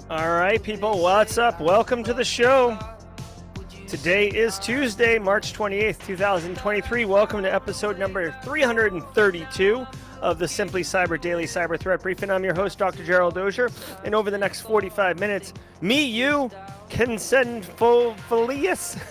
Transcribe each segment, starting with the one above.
All right, people, what's up? Welcome to the show. Today is Tuesday, March 28th, 2023. Welcome to episode number 332 of the Simply Cyber Daily Cyber Threat Briefing. I'm your host, Dr. Gerald Auger, and over the next 45 minutes, you can send Folius.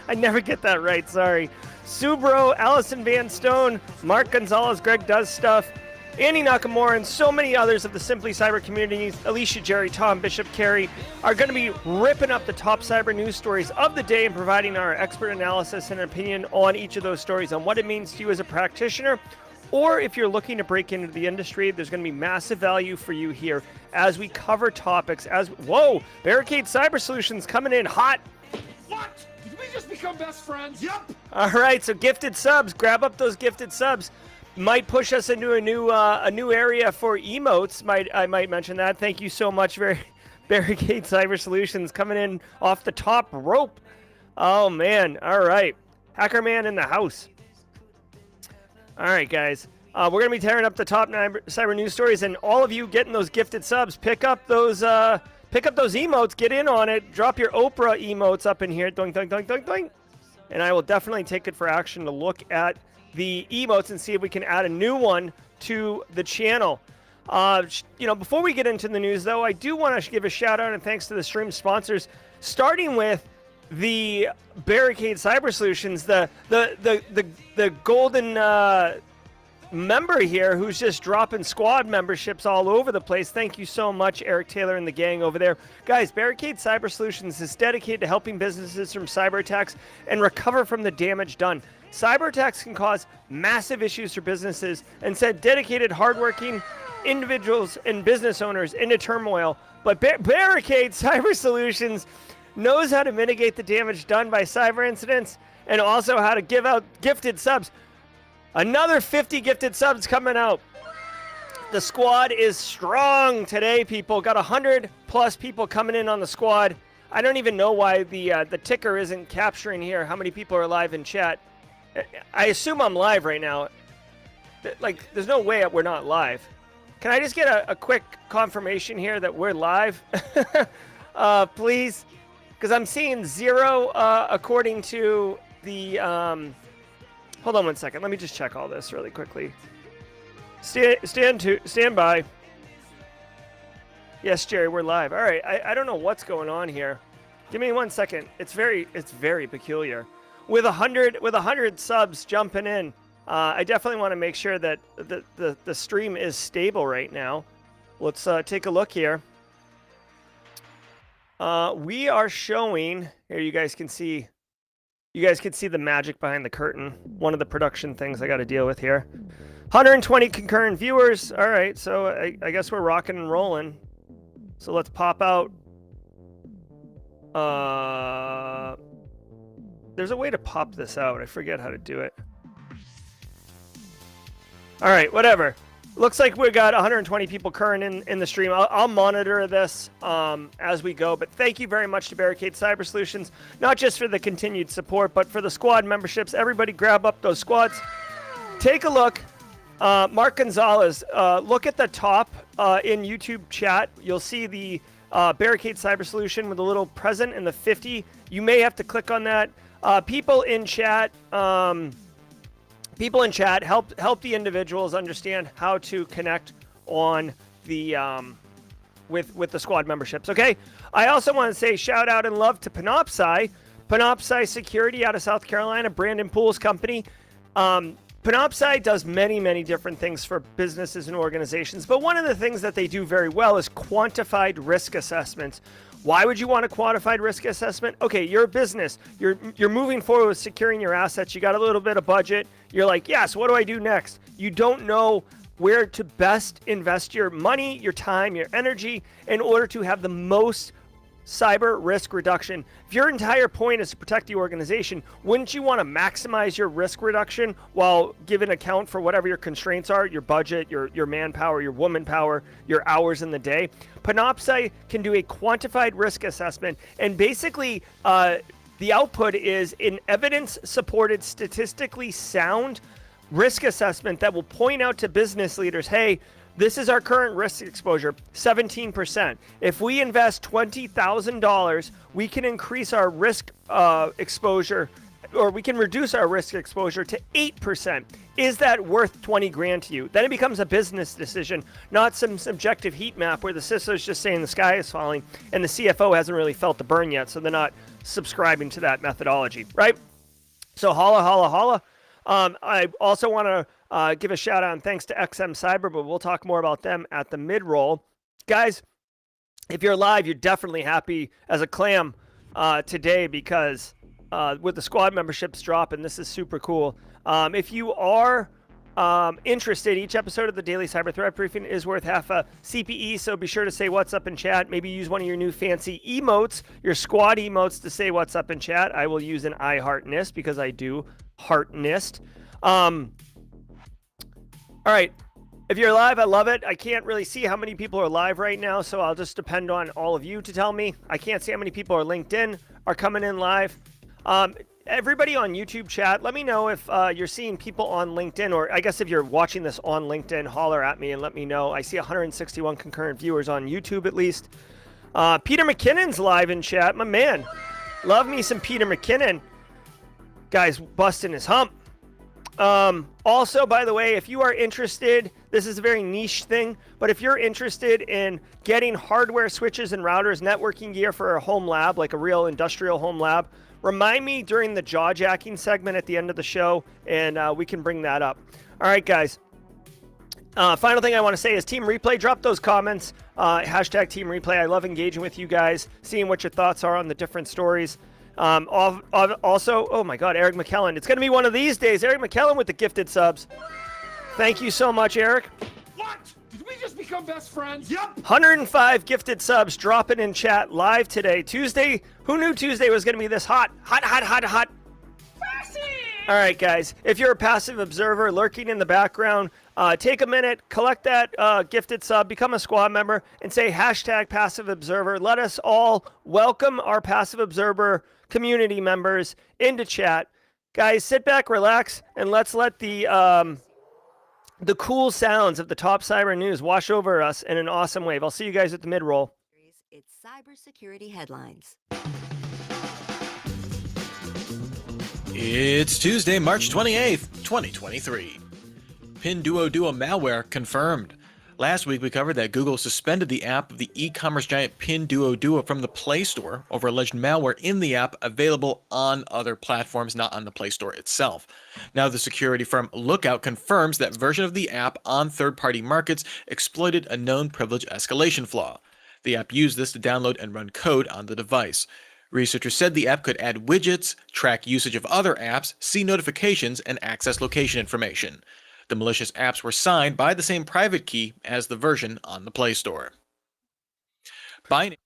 I never get that right, sorry. Subro, Allison Van Stone, Mark Gonzalez, Greg Does Stuff, Andy Nakamura, and so many others of the Simply Cyber community, Alicia, Jerry, Tom, Bishop, Carey, are going to be ripping up the top cyber news stories of the day and providing our expert analysis and opinion on each of those stories, on what it means to you as a practitioner, or if you're looking to break into the industry. There's going to be massive value for you here as we cover topics whoa, Barricade Cyber Solutions coming in hot. What? Did we just become best friends? Yep. All right, so gifted subs, grab up those gifted subs. Might push us into a new area for emotes. I might mention that. Thank you so much, Barricade Cyber Solutions, coming in off the top rope. Oh man! All right, Hacker Man in the house. All right, guys, we're gonna be tearing up the top 9 cyber news stories, and all of you getting those gifted subs, pick up those emotes, get in on it. Drop your Oprah emotes up in here, doink doink doink doink doink, and I will definitely take it for action to look at the emotes and see if we can add a new one to the channel. Before we get into the news, though, I do want to give a shout out and thanks to the stream sponsors, starting with the Barricade Cyber Solutions, the golden member here who's just dropping squad memberships all over the place. Thank you so much, Eric Taylor and the gang over there. Guys, Barricade Cyber Solutions is dedicated to helping businesses from cyber attacks and recover from the damage done. Cyber attacks can cause massive issues for businesses and send dedicated, hardworking individuals and business owners into turmoil. But Barricade Cyber Solutions knows how to mitigate the damage done by cyber incidents and also how to give out gifted subs. Another 50 gifted subs coming out. The squad is strong today, people. Got 100 plus people coming in on the squad. I don't even know why the ticker isn't capturing here how many people are live in chat. I assume I'm live right now. Like, there's no way we're not live. Can I just get a quick confirmation here that we're live? Please? Because I'm seeing 0 according to the... hold on one second. Let me just check all this really quickly. Stand by. Yes, Jerry, we're live. All right, I don't know what's going on here. Give me 1 second. It's very peculiar. With 100 subs jumping in, I definitely want to make sure that the stream is stable right now. Let's take a look here. We are showing here. You guys can see the magic behind the curtain. One of the production things I got to deal with here. 120 concurrent viewers. All right, so I guess we're rocking and rolling. So let's pop out. There's a way to pop this out. I forget how to do it. All right, whatever. Looks like we got 120 people current in the stream. I'll monitor this as we go. But thank you very much to Barricade Cyber Solutions, not just for the continued support, but for the squad memberships. Everybody grab up those squads. Take a look. Mark Gonzalez, look at the top in YouTube chat. You'll see the Barricade Cyber Solution with a little present in the 50. You may have to click on that. People in chat, help the individuals understand how to connect on the with the squad memberships. Okay. I also want to say shout out and love to Panoptcy Security out of South Carolina, Brandon Poole's company. Panoptcy does many different things for businesses and organizations, but one of the things that they do very well is quantified risk assessments. Why would you want a quantified risk assessment? Okay, you're a business. You're moving forward with securing your assets. You got a little bit of budget. You're like, yes, what do I do next? You don't know where to best invest your money, your time, your energy in order to have the most cyber risk reduction. If your entire point is to protect the organization, wouldn't you want to maximize your risk reduction while giving account for whatever your constraints are, your budget, your manpower, your woman power, your hours in the day? Panoptcy can do a quantified risk assessment and basically the output is an evidence-supported, statistically sound risk assessment that will point out to business leaders, hey, this is our current risk exposure, 17%. If we invest $20,000, we can increase our risk exposure, or we can reduce our risk exposure to 8%. Is that worth 20 grand to you? Then it becomes a business decision, not some subjective heat map where the CISO is just saying the sky is falling and the CFO hasn't really felt the burn yet, so they're not subscribing to that methodology, right? So holla, holla, holla. I also want to give a shout out and thanks to XM Cyber, but we'll talk more about them at the mid-roll. Guys, if you're live, you're definitely happy as a clam today because with the squad memberships dropping, this is super cool. If you are interested, each episode of the Daily Cyber Threat Briefing is worth half a CPE, so be sure to say what's up in chat. Maybe use one of your new fancy emotes, your squad emotes, to say what's up in chat. I will use an I heart NIST because I do heart NIST. All right. If you're live, I love it. I can't really see how many people are live right now, so I'll just depend on all of you to tell me. I can't see how many people are linked in, are coming in live. Everybody on YouTube chat, let me know if you're seeing people on LinkedIn, or I guess if you're watching this on LinkedIn, holler at me and let me know. I see 161 concurrent viewers on YouTube at least. Peter McKinnon's live in chat. My man. Love me some Peter McKinnon. Guy's busting his hump. Also, by the way, if you are interested, this is a very niche thing, but if you're interested in getting hardware, switches, and routers, networking gear for a home lab, like a real industrial home lab, remind me during the jaw jacking segment at the end of the show, and we can bring that up. All right, guys. Final thing I want to say is Team Replay, drop those comments. Hashtag Team Replay. I love engaging with you guys, seeing what your thoughts are on the different stories. Also, oh my God, Eric McKellen. It's going to be one of these days. Eric McKellen with the gifted subs. Thank you so much, Eric. What? Did we just become best friends? Yep. 105 gifted subs dropping in chat live today. Tuesday. Who knew Tuesday was going to be this hot? Hot, hot, hot, hot. All right, guys. If you're a passive observer lurking in the background, take a minute, collect that gifted sub, become a squad member, and say hashtag passive observer. Let us all welcome our passive observer community members into chat. Guys, sit back, relax, and let's let the cool sounds of the top cyber news wash over us in an awesome wave. I'll see you guys at the mid-roll. It's cybersecurity headlines. It's Tuesday, March 28th, 2023. Pinduo Duo malware confirmed. Last week we covered that Google suspended the app of the e-commerce giant Pinduo Duo from the Play Store over alleged malware in the app available on other platforms, not on the Play Store itself. Now the security firm Lookout confirms that version of the app on third-party markets exploited a known privilege escalation flaw. The app used this to download and run code on the device. Researchers said the app could add widgets, track usage of other apps, see notifications, and access location information. The malicious apps were signed by the same private key as the version on the Play Store.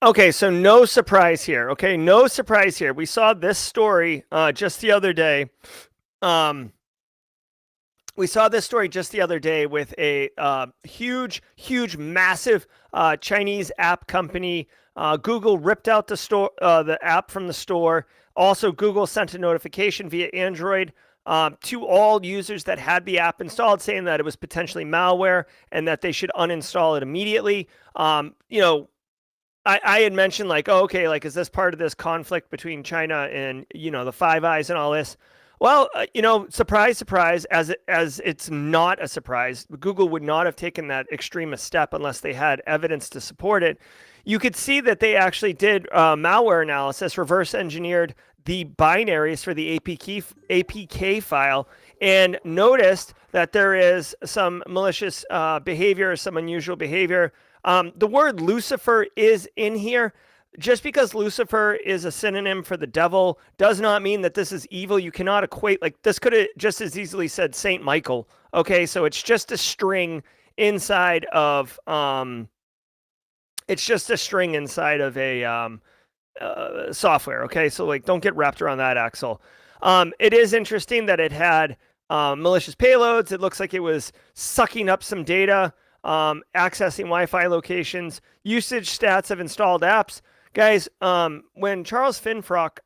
Okay, so no surprise here. Okay, no surprise here. We saw this story just the other day. With a huge, massive Chinese app company. Google ripped out the app from the store. Also, Google sent a notification via Android to all users that had the app installed, saying that it was potentially malware and that they should uninstall it immediately. I had mentioned like, oh, okay, like, is this part of this conflict between China and, the Five Eyes and all this? Well, surprise, surprise, as it's not a surprise. Google would not have taken that extremist step unless they had evidence to support it. You could see that they actually did malware analysis, reverse engineered the binaries for the APK file, and noticed that there is some malicious behavior, some unusual behavior. The word Lucifer is in here. Just because Lucifer is a synonym for the devil does not mean that this is evil. You cannot equate, like, this could have just as easily said Saint Michael. Okay, so it's just a string inside of a software. Okay, so like, don't get wrapped around that, Axel. It is interesting that it had malicious payloads. It looks like it was sucking up some data, accessing Wi-Fi locations, usage stats of installed apps. Guys, when Charles Finfrock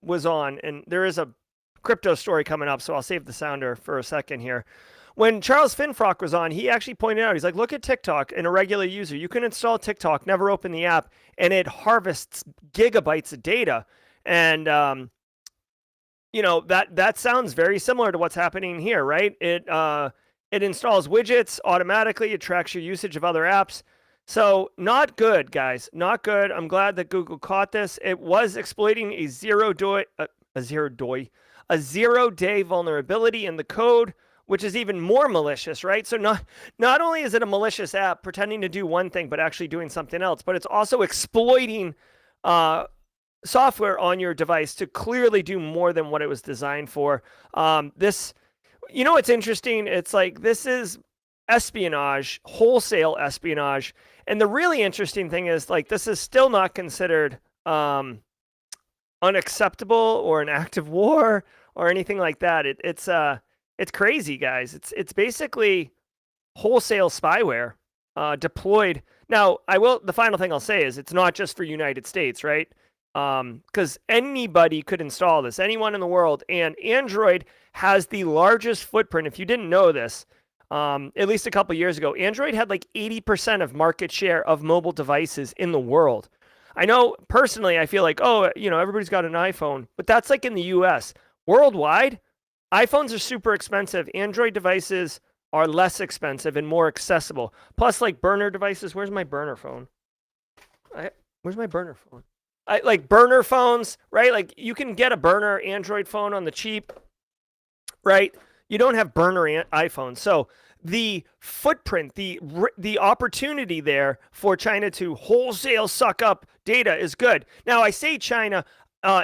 was on, and there is a crypto story coming up, so I'll save the sounder for a second here. When Charles Finfrock was on, he actually pointed out, he's like, look at TikTok and a regular user. You can install TikTok, never open the app, and it harvests gigabytes of data. And, that sounds very similar to what's happening here, right? It installs widgets automatically. It tracks your usage of other apps. So not good, guys. Not good. I'm glad that Google caught this. It was exploiting a zero-day vulnerability in the code, which is even more malicious, right? So not only is it a malicious app pretending to do one thing, but actually doing something else, but it's also exploiting software on your device to clearly do more than what it was designed for. What's interesting? It's like this is espionage, wholesale espionage. And the really interesting thing is, like, this is still not considered unacceptable or an act of war or anything like that. It's crazy, guys. It's basically wholesale spyware deployed. Now, the final thing I'll say is it's not just for United States, right? Because anybody could install this, anyone in the world, and Android has the largest footprint. If you didn't know this, at least a couple years ago, Android had like 80% of market share of mobile devices in the world. I know personally, I feel like, everybody's got an iPhone, but that's like in the US. Worldwide, iPhones are super expensive. Android devices are less expensive and more accessible. Plus, like burner devices. Where's my burner phone? Where's my burner phone? Like burner phones, right? Like you can get a burner Android phone on the cheap, right? You don't have burner iPhones. So the footprint, the opportunity there for China to wholesale suck up data is good. Now, I say China,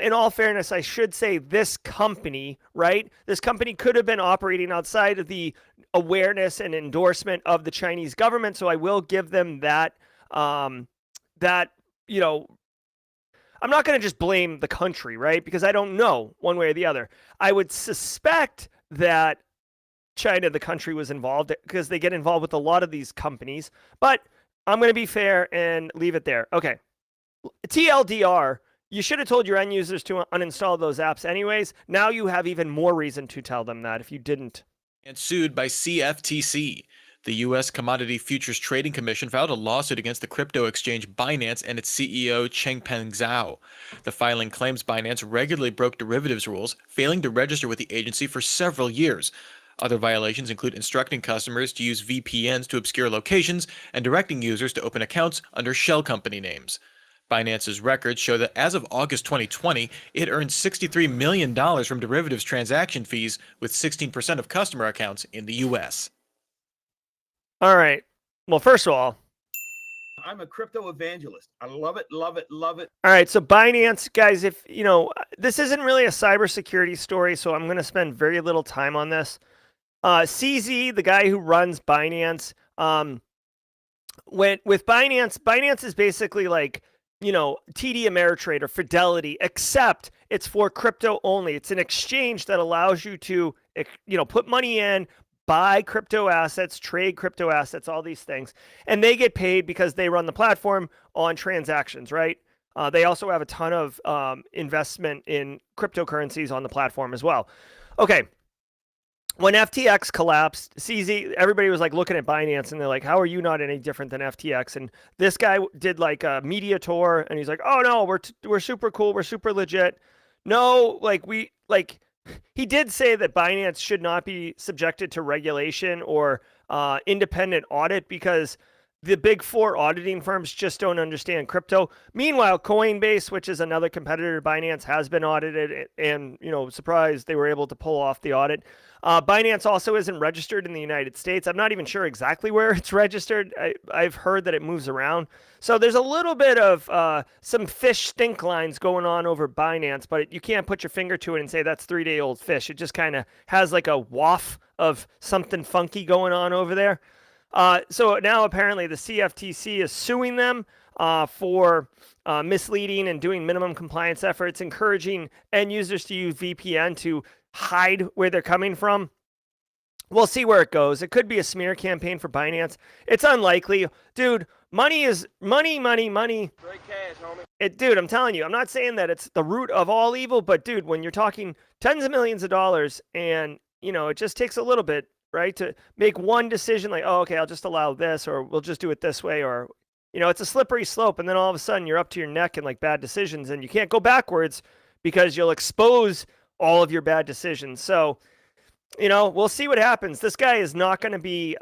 in all fairness, I should say this company, right? This company could have been operating outside of the awareness and endorsement of the Chinese government. So I will give them that, I'm not going to just blame the country, right? Because I don't know one way or the other. I would suspect that China, the country, was involved because they get involved with a lot of these companies. But I'm going to be fair and leave it there. Okay. TLDR, you should have told your end users to uninstall those apps anyways. Now you have even more reason to tell them that if you didn't. And sued by CFTC. The U.S. Commodity Futures Trading Commission filed a lawsuit against the crypto exchange Binance and its CEO Changpeng Zhao. The filing claims Binance regularly broke derivatives rules, failing to register with the agency for several years. Other violations include instructing customers to use VPNs to obscure locations and directing users to open accounts under shell company names. Binance's records show that as of August 2020, it earned $63 million from derivatives transaction fees, with 16% of customer accounts in the U.S. All right. Well, first of all, I'm a crypto evangelist. I love it, love it, love it. All right. So Binance, guys, if this isn't really a cybersecurity story, so I'm going to spend very little time on this. CZ, the guy who runs Binance, with Binance is basically like, TD Ameritrade or Fidelity, except it's for crypto only. It's an exchange that allows you to, put money in, buy crypto assets, trade crypto assets, all these things. And they get paid because they run the platform on transactions, right? They also have a ton of investment in cryptocurrencies on the platform as well. Okay. When FTX collapsed, CZ, everybody was like looking at Binance and they're like, how are you not any different than FTX? And this guy did like a media tour and he's like, oh no, we're super cool. We're super legit. No, he did say that Binance should not be subjected to regulation or independent audit because the big four auditing firms just don't understand crypto. Meanwhile, Coinbase, which is another competitor to Binance, has been audited and, surprise, they were able to pull off the audit. Binance also isn't registered in the United States. I'm not even sure exactly where it's registered. I've heard that it moves around. So there's a little bit of some fish stink lines going on over Binance, but you can't put your finger to it and say that's 3-day-old fish. It just kind of has like a waft of something funky going on over there. So now apparently the CFTC is suing them for misleading and doing minimum compliance efforts, encouraging end users to use VPN to hide where they're coming from. We'll see where it goes. It could be a smear campaign for Binance. It's unlikely. Dude, money is money. Straight cash, homie. Dude, I'm telling you, I'm not saying that it's the root of all evil, but dude, when you're talking tens of millions of dollars and, it just takes a little bit, right, to make one decision like, oh, okay, I'll just allow this, or we'll just do it this way, or, it's a slippery slope. And then all of a sudden you're up to your neck in like bad decisions and you can't go backwards because you'll expose all of your bad decisions. So, we'll see what happens. This guy is not going to be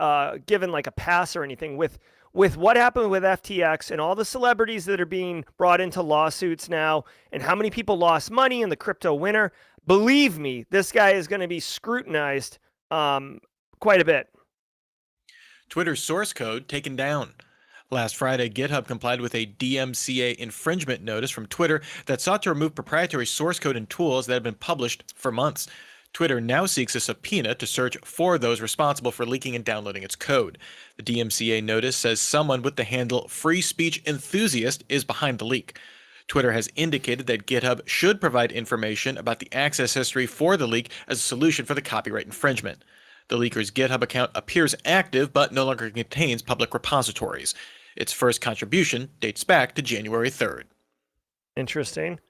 given like a pass or anything with what happened with FTX and all the celebrities that are being brought into lawsuits now and how many people lost money in the crypto winter. Believe me, this guy is going to be scrutinized quite a bit. Twitter's source code taken down. Last Friday, GitHub complied with a DMCA infringement notice from Twitter that sought to remove proprietary source code and tools that had been published for months. Twitter now seeks a subpoena to search for those responsible for leaking and downloading its code. The DMCA notice says someone with the handle Free Speech Enthusiast is behind the leak. Twitter has indicated that GitHub should provide information about the access history for the leak as a solution for the copyright infringement. The leaker's GitHub account appears active but no longer contains public repositories. Its first contribution dates back to January 3rd. Interesting.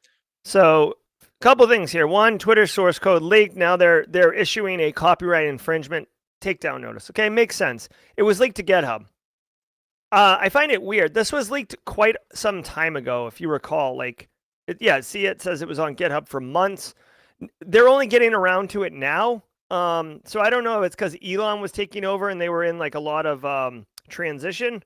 So, couple things here. One, Twitter source code leaked. Now they're issuing a copyright infringement takedown notice. Okay, makes sense. It was leaked to GitHub. I find it weird. This was leaked quite some time ago, if you recall. It says it was on GitHub for months. They're only getting around to it now. So I don't know if it's because Elon was taking over and they were in like a lot of transition.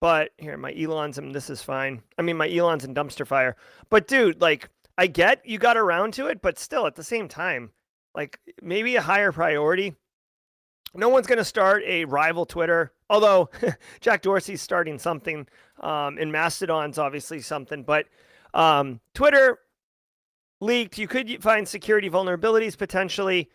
But here, my Elon's and this is fine. I mean, my Elon's in dumpster fire. But dude, like, I get you got around to it, but still at the same time, like maybe a higher priority. No one's going to start a rival Twitter, although Jack Dorsey's starting something, and Mastodon's obviously something, but Twitter leaked. You could find security vulnerabilities potentially.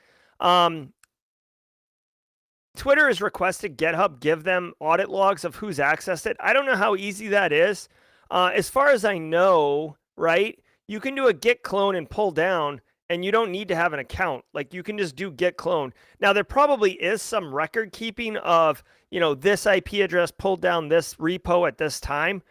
Twitter has requested GitHub give them audit logs of who's accessed it. I don't know how easy that is. As far as I know, right, you can do a git clone and pull down, and you don't need to have an account. Like, you can just do git clone. Now, there probably is some record keeping of, this IP address pulled down this repo at this time,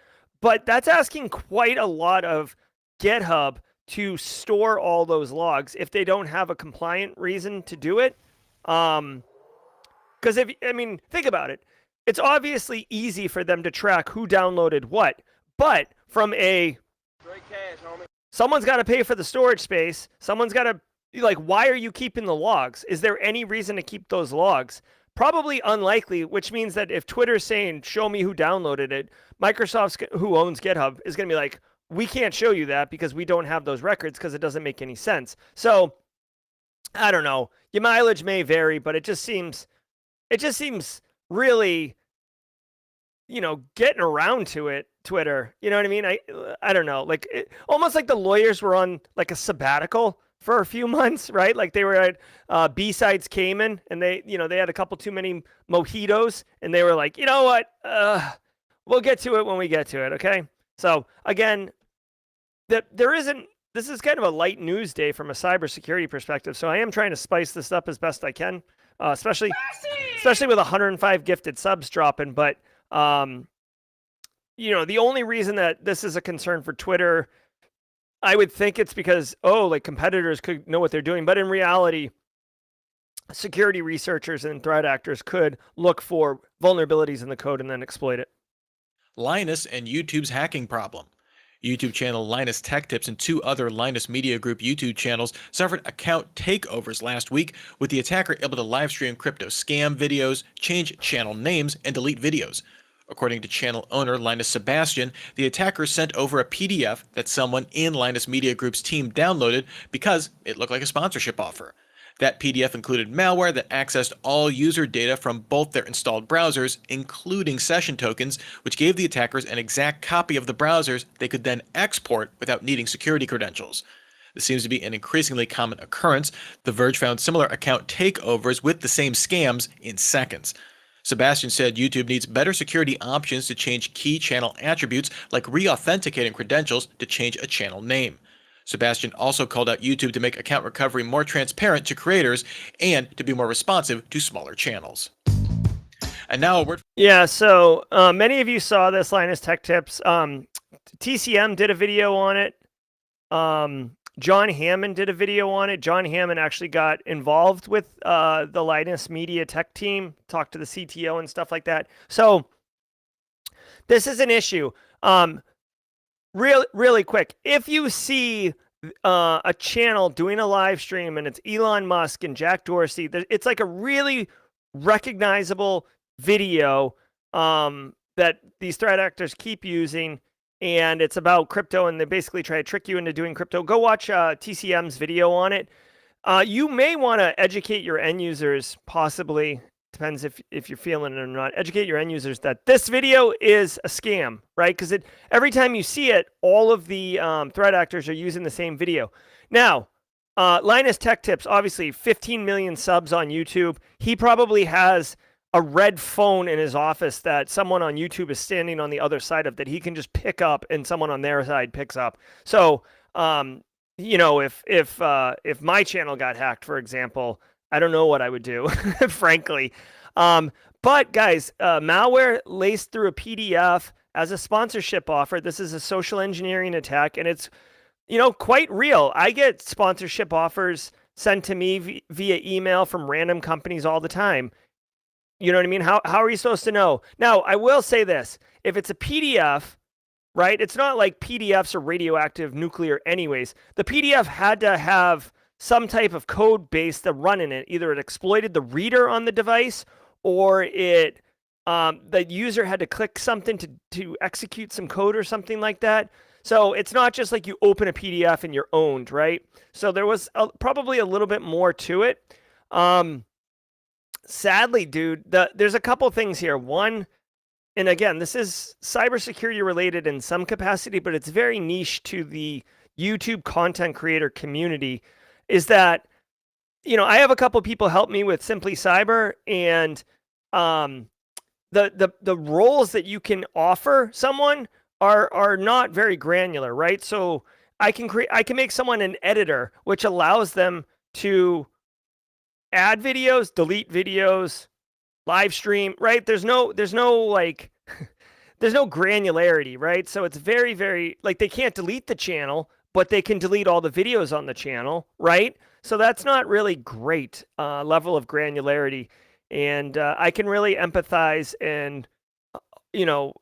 but that's asking quite a lot of GitHub to store all those logs if they don't have a compliant reason to do it. Because think about it. It's obviously easy for them to track who downloaded what, but from a Straight cash, homie. someone's got to pay for the storage space. Someone's got to, why are you keeping the logs? Is there any reason to keep those logs? Probably unlikely, which means that if Twitter's saying, show me who downloaded it, Microsoft, who owns GitHub, is going to be like, we can't show you that because we don't have those records because it doesn't make any sense. So, I don't know. Your mileage may vary, but it just seems really, getting around to it, Twitter. You know what I mean? I don't know. Almost like the lawyers were on like a sabbatical for a few months, right? Like they were at B-Sides Cayman and they had a couple too many mojitos and they were like, you know what? We'll get to it when we get to it, okay? So again, this is kind of a light news day from a cybersecurity perspective. So I am trying to spice this up as best I can, especially with 105 gifted subs dropping. But the only reason that this is a concern for Twitter, I would think it's because, competitors could know what they're doing. But in reality, security researchers and threat actors could look for vulnerabilities in the code and then exploit it. Linus and YouTube's hacking problem. YouTube channel Linus Tech Tips and two other Linus Media Group YouTube channels suffered account takeovers last week, with the attacker able to livestream crypto scam videos, change channel names, and delete videos. According to channel owner Linus Sebastian, the attacker sent over a PDF that someone in Linus Media Group's team downloaded because it looked like a sponsorship offer. That PDF included malware that accessed all user data from both their installed browsers, including session tokens, which gave the attackers an exact copy of the browsers they could then export without needing security credentials. This seems to be an increasingly common occurrence. The Verge found similar account takeovers with the same scams in seconds. Sebastian said YouTube needs better security options to change key channel attributes like re-authenticating credentials to change a channel name. Sebastian also called out YouTube to make account recovery more transparent to creators and to be more responsive to smaller channels. And now a word. Yeah, so many of you saw this Linus Tech Tips. TCM did a video on it. John Hammond did a video on it. John Hammond actually got involved with the Linus Media Tech team, talked to the CTO and stuff like that. So this is an issue. Really quick, if you see a channel doing a live stream and it's Elon Musk and Jack Dorsey, it's like a really recognizable video that these threat actors keep using, and it's about crypto, and they basically try to trick you into doing crypto. Go watch TCM's video on it. You may want to educate your end users, possibly, depends if you're feeling it or not, educate your end users that this video is a scam, right? Because every time you see it, all of the threat actors are using the same video. Now, Linus Tech Tips, obviously 15 million subs on YouTube. He probably has a red phone in his office that someone on YouTube is standing on the other side of that he can just pick up and someone on their side picks up. So, you know, if my channel got hacked, for example, I don't know what I would do, frankly. But guys, malware laced through a PDF as a sponsorship offer. This is a social engineering attack, and it's, you know, quite real. I get sponsorship offers sent to me via email from random companies all the time. You know what I mean? How are you supposed to know? Now, I will say this. If it's a PDF, right, it's not like PDFs are radioactive nuclear anyways. The PDF had to have some type of code base to run in it. Either it exploited the reader on the device, or it the user had to click something to execute some code or something like that. So it's not just like you open a PDF and you're owned, right? So there was probably a little bit more to it. Sadly, dude, there's a couple things here. One, and again, this is cybersecurity related in some capacity, but it's very niche to the YouTube content creator community, is that, you know, I have a couple people help me with Simply Cyber, and the roles that you can offer someone are not very granular, right? So I can make someone an editor, which allows them to add videos, delete videos, live stream, right? There's no like there's no granularity, right? So it's very, very, like, they can't delete the channel, but they can delete all the videos on the channel, right? So that's not really great level of granularity. And I can really empathize and, you know,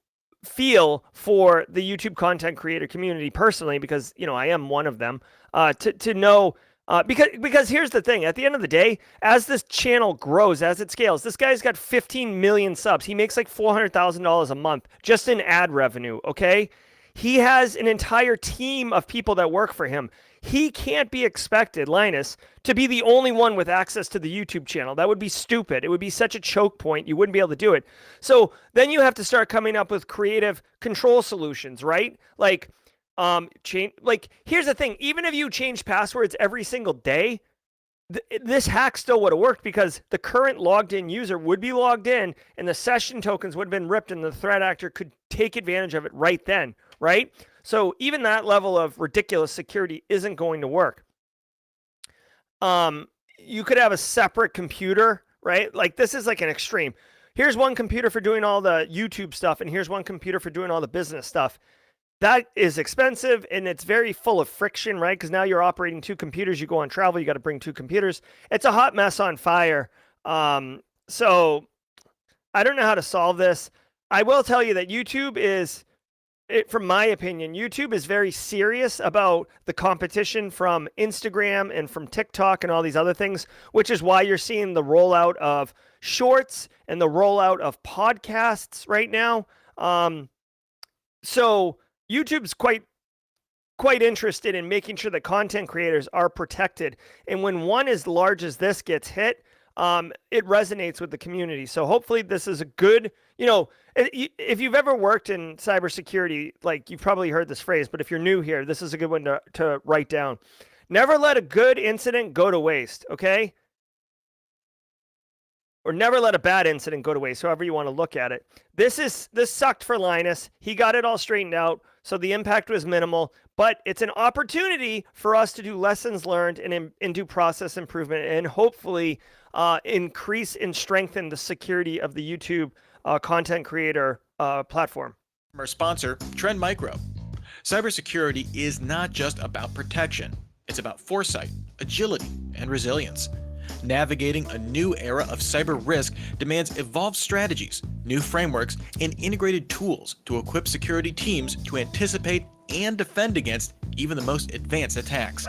feel for the YouTube content creator community personally, because, you know, I am one of them, to know. Because here's the thing, at the end of the day, as this channel grows, as it scales, this guy's got 15 million subs. He makes like $400,000 a month just in ad revenue, okay? He has an entire team of people that work for him. He can't be expected, Linus, to be the only one with access to the YouTube channel. That would be stupid. It would be such a choke point. You wouldn't be able to do it. So then you have to start coming up with creative control solutions, right? Like, here's the thing, even if you change passwords every single day, this hack still would have worked, because the current logged in user would be logged in and the session tokens would have been ripped, and the threat actor could take advantage of it right then, right? So even that level of ridiculous security isn't going to work. You could have a separate computer, right? Like, this is like an extreme. Here's one computer for doing all the YouTube stuff, and here's one computer for doing all the business stuff. That is expensive, and it's very full of friction, right? Because now you're operating two computers. You go on travel, you got to bring two computers. It's a hot mess on fire. So I don't know how to solve this. I will tell you that YouTube is, from my opinion, YouTube is very serious about the competition from Instagram and from TikTok and all these other things, which is why you're seeing the rollout of shorts and the rollout of podcasts right now. So YouTube's quite interested in making sure that content creators are protected. And when one as large as this gets hit, it resonates with the community. So hopefully this is a good, you know, if you've ever worked in cybersecurity, like, you've probably heard this phrase, but if you're new here, this is a good one to write down. Never let a good incident go to waste, okay? Or never let a bad incident go to waste, however you want to look at it. This sucked for Linus. He got it all straightened out, so the impact was minimal. but it's an opportunity for us to do lessons learned and do process improvement and hopefully increase and strengthen the security of the YouTube content creator platform. Our sponsor, Trend Micro. Cybersecurity is not just about protection. It's about foresight, agility, and resilience. Navigating a new era of cyber risk demands evolved strategies, new frameworks, and integrated tools to equip security teams to anticipate and defend against even the most advanced attacks.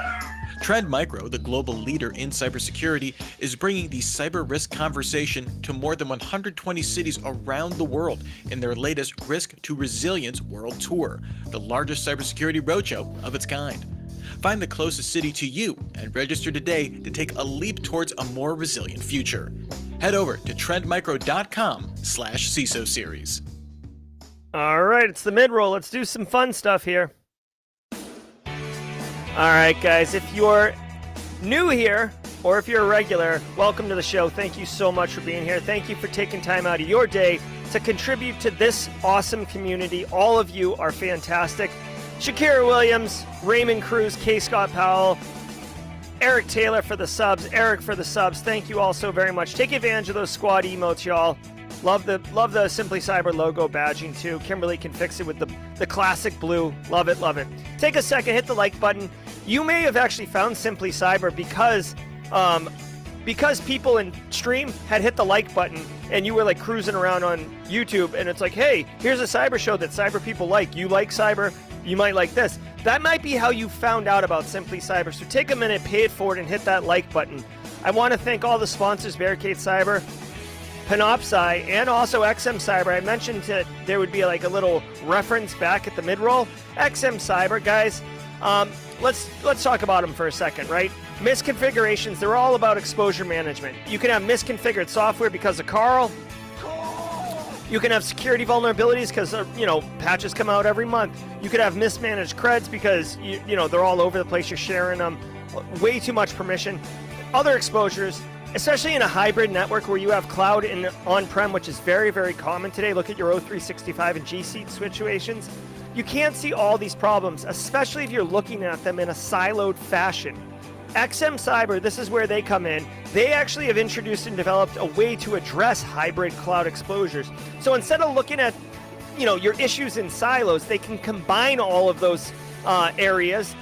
Trend Micro, the global leader in cybersecurity, is bringing the cyber risk conversation to more than 120 cities around the world in their latest Risk to Resilience World Tour, the largest cybersecurity roadshow of its kind. Find the closest city to you and register today to take a leap towards a more resilient future. Head over to trendmicro.com/CISO series. All right, it's the mid-roll. Let's do some fun stuff here. All right, guys, if you're new here or if you're a regular, welcome to the show. Thank you so much for being here. Thank you for taking time out of your day to contribute to this awesome community. All of you are fantastic. Shakira Williams, Raymond Cruz, K. Scott Powell, Eric Taylor for the subs, Eric for the subs. Thank you all so very much. Take advantage of those squad emotes, y'all. Love the Simply Cyber logo badging too. Kimberly can fix it with the classic blue. Love it, love it. Take a second, hit the like button. You may have actually found Simply Cyber because people in stream had hit the like button and you were like cruising around on YouTube and it's like, hey, here's a cyber show that cyber people like. You like cyber? You might like this. That might be how you found out about Simply Cyber. So take a minute, pay it forward, and hit that like button. I want to thank all the sponsors, Barricade Cyber, Panoptcy, and also XM Cyber. I mentioned that there would be like a little reference back at the mid-roll. XM Cyber, guys, let's talk about them for a second, right? Misconfigurations, they're all about exposure management. You can have misconfigured software because of Carl. You can have security vulnerabilities because, patches come out every month. You could have mismanaged creds because, they're all over the place. You're sharing them. Way too much permission. Other exposures, especially in a hybrid network where you have cloud and on-prem, which is very, very common today. Look at your O365 and G Suite situations. You can't see all these problems, especially if you're looking at them in a siloed fashion. XM Cyber, this is where they come in. They actually have introduced and developed a way to address hybrid cloud exposures. So instead of looking at, your issues in silos, they can combine all of those areas,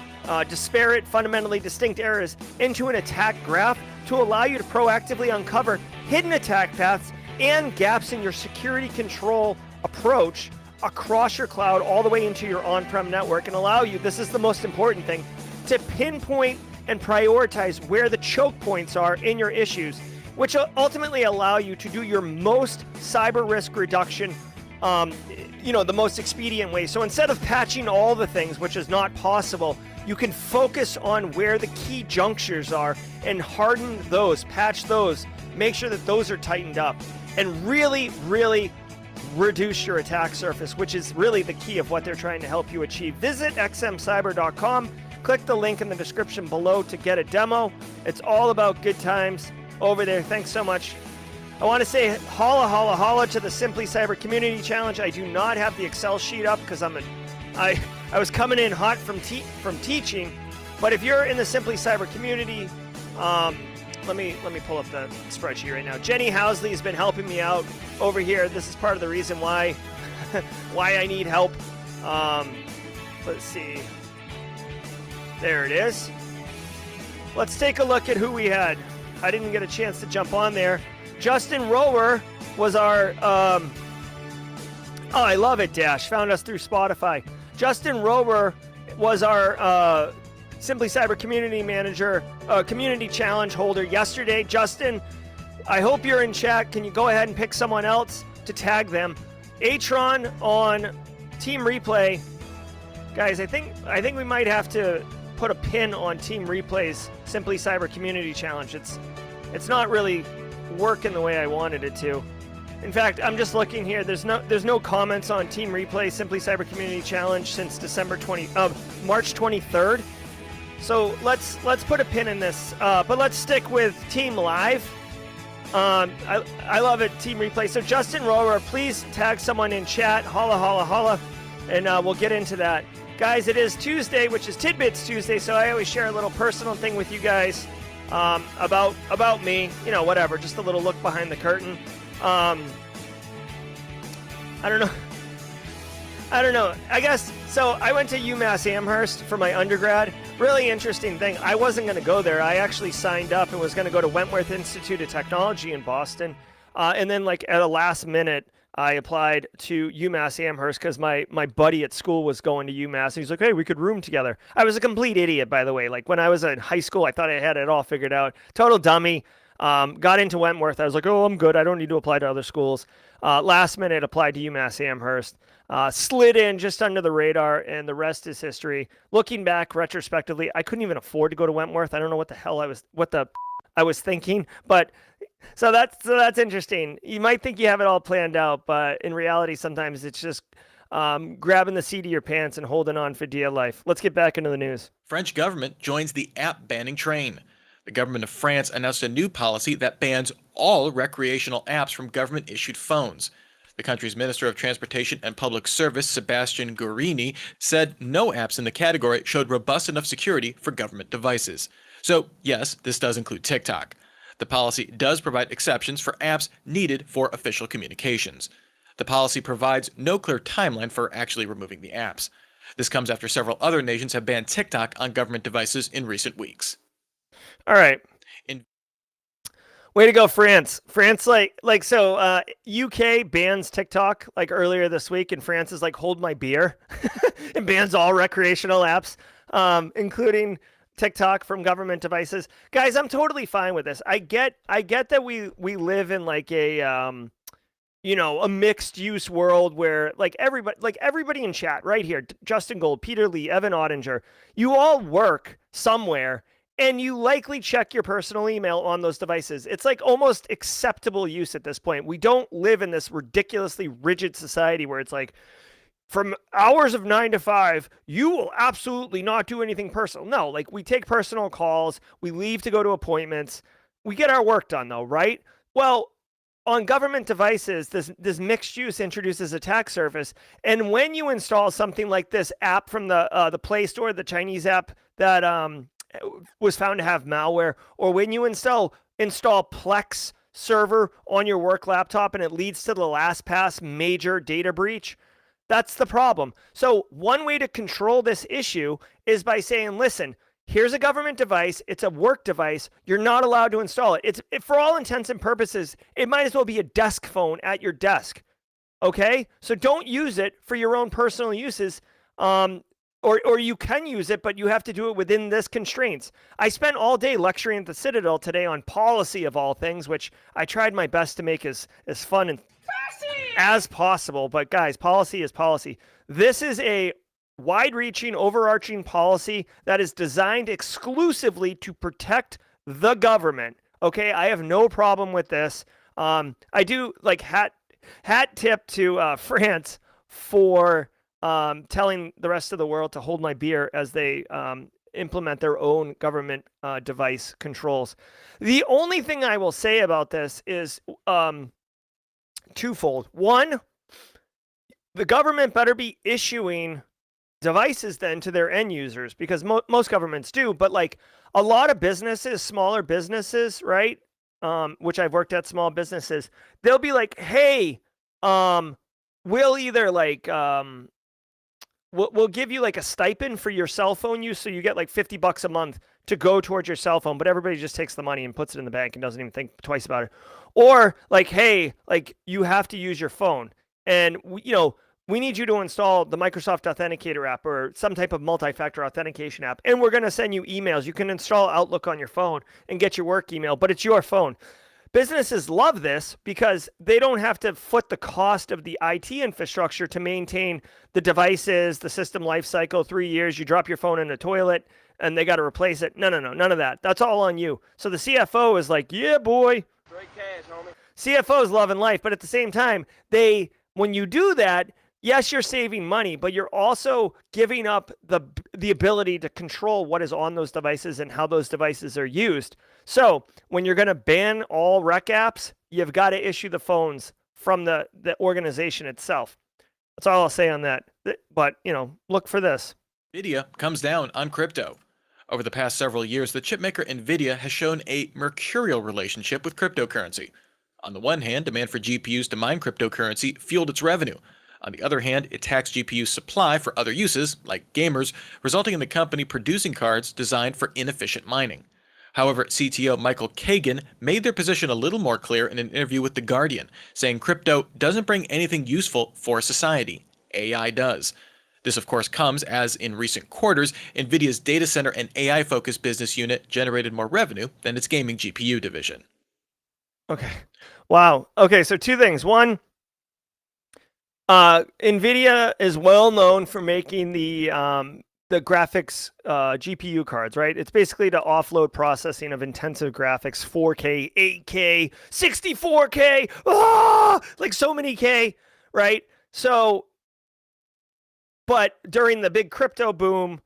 disparate, fundamentally distinct areas, into an attack graph to allow you to proactively uncover hidden attack paths and gaps in your security control approach across your cloud all the way into your on-prem network and allow you, this is the most important thing, to pinpoint and prioritize where the choke points are in your issues, which ultimately allow you to do your most cyber risk reduction, the most expedient way. So instead of patching all the things, which is not possible, you can focus on where the key junctures are and harden those, patch those, make sure that those are tightened up, and really, really reduce your attack surface, which is really the key of what they're trying to help you achieve. Visit xmcyber.com. Click the link in the description below to get a demo. It's all about good times over there. Thanks so much. I want to say holla, holla, holla to the Simply Cyber Community Challenge. I do not have the Excel sheet up because I was coming in hot from teaching. But if you're in the Simply Cyber community, let me pull up the spreadsheet right now. Jenny Housley has been helping me out over here. This is part of the reason why I need help. Let's see. There it is. Let's take a look at who we had. I didn't get a chance to jump on there. Justin Rower was our... I love it, Dash. Found us through Spotify. Justin Rower was our Simply Cyber Community Manager, Community Challenge holder yesterday. Justin, I hope you're in chat. Can you go ahead and pick someone else to tag them? Atron on Team Replay. Guys, I think we might have to put a pin on Team Replay's Simply Cyber Community Challenge. It's not really working the way I wanted it to. In fact, I'm just looking here. There's no comments on Team Replay Simply Cyber Community Challenge since March 23rd. So let's put a pin in this. But let's stick with Team Live. I love it, Team Replay. So Justin Rower, please tag someone in chat. Holla, holla, holla. And we'll get into that. Guys, it is Tuesday, which is Tidbits Tuesday, so I always share a little personal thing with you guys about me. You know, whatever, just a little look behind the curtain. I don't know. I guess, so I went to UMass Amherst for my undergrad. Really interesting thing. I wasn't going to go there. I actually signed up and was going to go to Wentworth Institute of Technology in Boston. And then, like, at a last minute, I applied to UMass Amherst because my buddy at school was going to UMass. He's like, hey, we could room together. I was a complete idiot, by the way. Like, when I was in high school, I thought I had it all figured out. Total dummy. Got into Wentworth. I was like, oh, I'm good. I don't need to apply to other schools. Last minute, applied to UMass Amherst. Slid in just under the radar, and the rest is history. Looking back retrospectively, I couldn't even afford to go to Wentworth. I don't know what the hell I was thinking, but so that's interesting. You might think you have it all planned out, but in reality, sometimes it's just grabbing the seat of your pants and holding on for dear life. Let's get back into the news. French government joins the app banning train. The government of France announced a new policy that bans all recreational apps from government-issued phones. The country's Minister of Transportation and Public Service, Sebastian Guerini, said no apps in the category showed robust enough security for government devices. So, yes, this does include TikTok. The policy does provide exceptions for apps needed for official communications. The policy provides no clear timeline for actually removing the apps. This comes after several other nations have banned TikTok on government devices in recent weeks. All right. Way to go, France. France, so UK bans TikTok like earlier this week, and France is like, hold my beer, and bans all recreational apps, including TikTok from government devices. Guys, I'm totally fine with this. I get that we live in like a a mixed use world where everybody in chat right here, Justin Gold, Peter Lee, Evan Ottinger, you all work somewhere and you likely check your personal email on those devices. It's like almost acceptable use at this point. We don't live in this ridiculously rigid society where it's like, from hours of 9 to 5, you will absolutely not do anything personal. No, like, we take personal calls, we leave to go to appointments, we get our work done though, right? Well, on government devices, this mixed use introduces attack surface, and when you install something like this app from the Play Store, the Chinese app that was found to have malware, or when you install Plex server on your work laptop and it leads to the LastPass major data breach, that's the problem. So one way to control this issue is by saying, listen, here's a government device. It's a work device. You're not allowed to install it. For all intents and purposes, it might as well be a desk phone at your desk. Okay? So don't use it for your own personal uses. Or you can use it, but you have to do it within this constraints. I spent all day lecturing at the Citadel today on policy of all things, which I tried my best to make as fun and as possible. But guys, policy is policy. This is a wide-reaching, overarching policy that is designed exclusively to protect the government. Okay, I have no problem with this. I do like hat tip to France for telling the rest of the world to hold my beer as they implement their own government device controls. The only thing I will say about this is twofold. One, the government better be issuing devices then to their end users, because most governments do, but like a lot of businesses, smaller businesses, right? Which I've worked at, small businesses, they'll be like, hey, we'll either like we'll give you like a stipend for your cell phone use, so you get like $50 a month to go towards your cell phone, but everybody just takes the money and puts it in the bank and doesn't even think twice about it. Or like, hey, like, you have to use your phone, and we need you to install the Microsoft Authenticator app or some type of multi-factor authentication app, and we're going to send you emails. You can install Outlook on your phone and get your work email, but it's your phone. Businesses love this because they don't have to foot the cost of the IT infrastructure to maintain the devices, the system lifecycle. 3 years, you drop your phone in the toilet and they got to replace it. No, none of that. That's all on you. So the CFO is like, yeah, boy. Straight cash, homie. CFO is loving life, but at the same time, when you do that, yes, you're saving money, but you're also giving up the ability to control what is on those devices and how those devices are used. So when you're going to ban all rec apps, you've got to issue the phones from the organization itself. That's all I'll say on that. But, look for this. Nvidia comes down on crypto. Over the past several years, the chipmaker Nvidia has shown a mercurial relationship with cryptocurrency. On the one hand, demand for GPUs to mine cryptocurrency fueled its revenue. On the other hand, it taxed GPU supply for other uses, like gamers, resulting in the company producing cards designed for inefficient mining. However, CTO Michael Kagan made their position a little more clear in an interview with The Guardian, saying crypto doesn't bring anything useful for society. AI does. This, of course, comes as, in recent quarters, Nvidia's data center and AI-focused business unit generated more revenue than its gaming GPU division. Okay. Wow. Okay, so two things. One, Nvidia is well known for making the graphics GPU cards, right? It's basically to offload processing of intensive graphics, 4K, 8K, 64K, like so many K, right? So, but during the big crypto boom,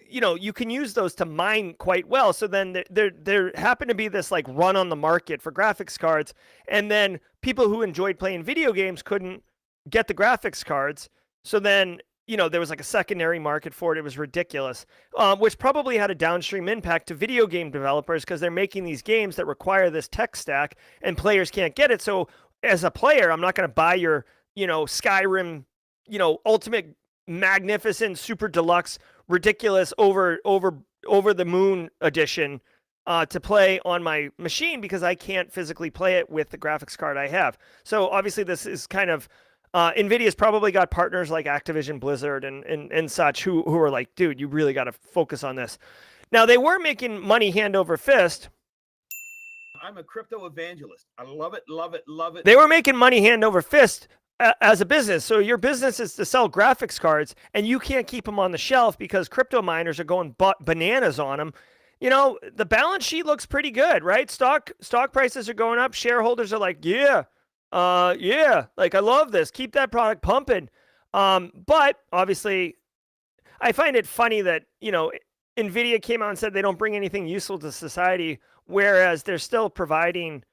you can use those to mine quite well. So then there happened to be this like run on the market for graphics cards, and then people who enjoyed playing video games couldn't get the graphics cards. So then there was like a secondary market for it. It was ridiculous, which probably had a downstream impact to video game developers because they're making these games that require this tech stack, and players can't get it. So as a player, I'm not going to buy your Skyrim, ultimate, magnificent, super deluxe, ridiculous, over the moon edition to play on my machine because I can't physically play it with the graphics card I have. So obviously this is kind of Nvidia's probably got partners like Activision Blizzard and such who are like, dude, you really got to focus on this. Now they were making money hand over fist. I'm a crypto evangelist. I love it, love it, love it. They were making money hand over fist as a business. So your business is to sell graphics cards, and you can't keep them on the shelf because crypto miners are going bananas on them. The balance sheet looks pretty good, right? Stock prices are going up. Shareholders are like, yeah, like I love this. Keep that product pumping. But obviously, I find it funny that Nvidia came out and said they don't bring anything useful to society, whereas they're still providing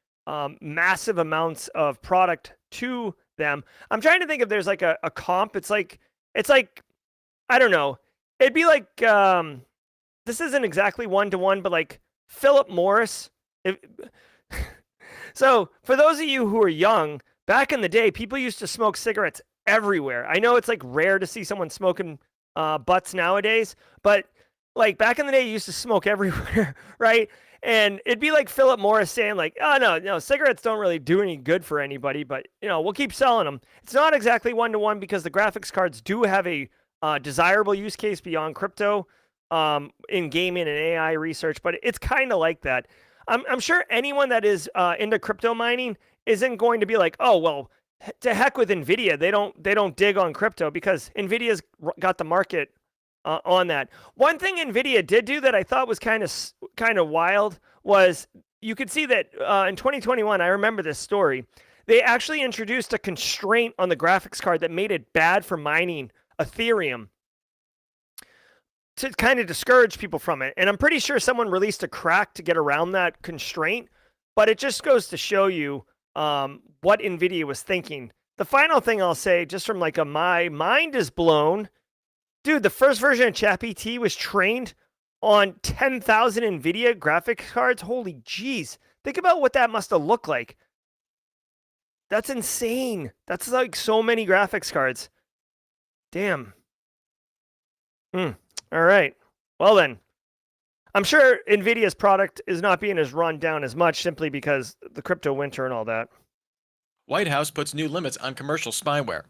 massive amounts of product to them. I'm trying to think if there's like a comp. It's like I don't know. It'd be like this isn't exactly 1-to-1, but like Philip Morris. So for those of you who are young, back in the day, people used to smoke cigarettes everywhere. I know it's like rare to see someone smoking butts nowadays, but like back in the day, you used to smoke everywhere, right? And it'd be like Philip Morris saying like, oh, no, cigarettes don't really do any good for anybody, but we'll keep selling them. It's not exactly 1-to-1 because the graphics cards do have a desirable use case beyond crypto in gaming and AI research, but it's kind of like that. I'm sure anyone that is into crypto mining isn't going to be like, oh, well, to heck with Nvidia. They don't dig on crypto because Nvidia's got the market on that. One thing Nvidia did do that I thought was kind of wild was you could see that in 2021, I remember this story. They actually introduced a constraint on the graphics card that made it bad for mining Ethereum to kind of discourage people from it. And I'm pretty sure someone released a crack to get around that constraint, but it just goes to show you what Nvidia was thinking. The final thing I'll say, just from like my mind is blown. Dude, the first version of ChatGPT was trained on 10,000 Nvidia graphics cards. Holy jeez. Think about what that must have looked like. That's insane. That's like so many graphics cards. Damn. All right. Well then, I'm sure Nvidia's product is not being as run down as much simply because the crypto winter and all that. White House puts new limits on commercial spyware.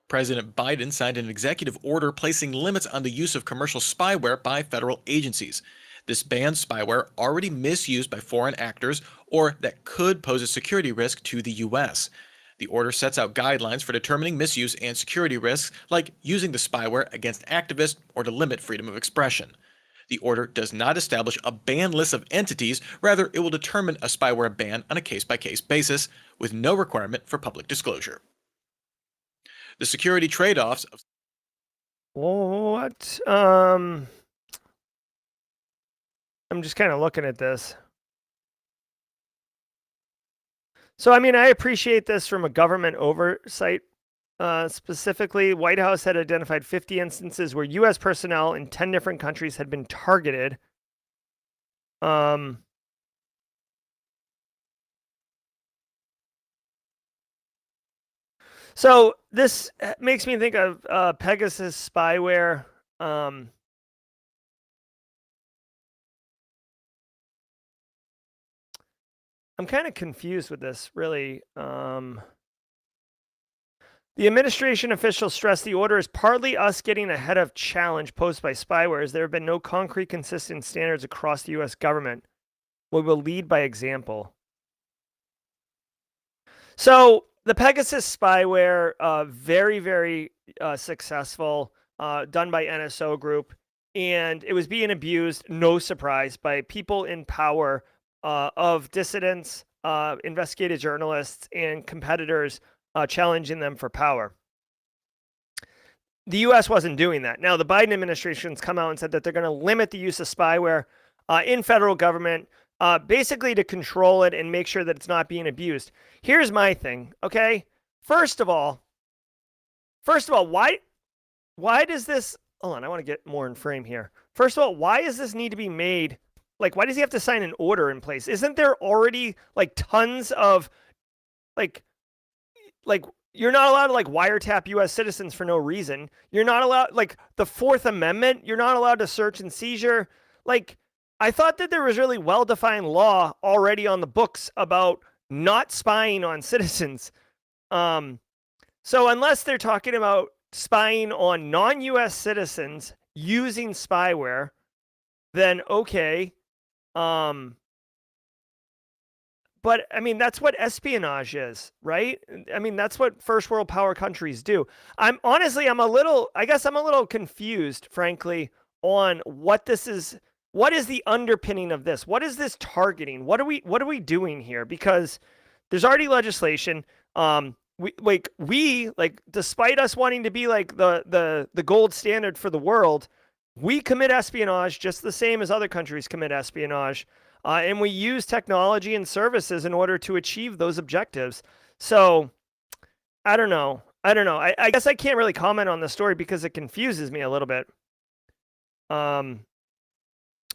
President Biden signed an executive order placing limits on the use of commercial spyware by federal agencies. This bans spyware already misused by foreign actors or that could pose a security risk to the U.S. The order sets out guidelines for determining misuse and security risks, like using the spyware against activists or to limit freedom of expression. The order does not establish a ban list of entities, rather it will determine a spyware ban on a case-by-case basis, with no requirement for public disclosure. The security trade-offs of What? I'm just kind of looking at this. So, I mean, I appreciate this from a government oversight Specifically, White House had identified 50 instances where U.S. personnel in 10 different countries had been targeted. So this makes me think of Pegasus spyware. I'm kind of confused with this, really. The administration officials stressed the order is partly us getting ahead of challenge posed by spyware, as there have been no concrete, consistent standards across the U.S. government. We will lead by example. So the Pegasus spyware, very, very successful, done by NSO Group, and it was being abused, no surprise, by people in power of dissidents, investigative journalists, and competitors challenging them for power. The U.S. wasn't doing that. Now, the Biden administration's come out and said that they're going to limit the use of spyware in federal government, basically to control it and make sure that it's not being abused. Here's my thing, okay? First of all, why does this? Hold on, I want to get more in frame here. First of all, why does this need to be made? Like, why does he have to sign an order in place? Isn't there already like tons of like you're not allowed to like wiretap U.S. citizens for no reason. You're not allowed, like the Fourth Amendment, you're not allowed to search and seizure. Like, I thought that there was really well-defined law already on the books about not spying on citizens. So unless they're talking about spying on non-U.S. citizens using spyware, then okay. But I mean, that's what espionage is, right? I mean, that's what first world power countries do. I'm a little confused, frankly, on what this is. What is the underpinning of this? What is this targeting? What are we doing here? Because there's already legislation. We despite us wanting to be like the gold standard for the world, we commit espionage just the same as other countries commit espionage. And we use technology and services in order to achieve those objectives. So I don't know. I guess I can't really comment on the story because it confuses me a little bit.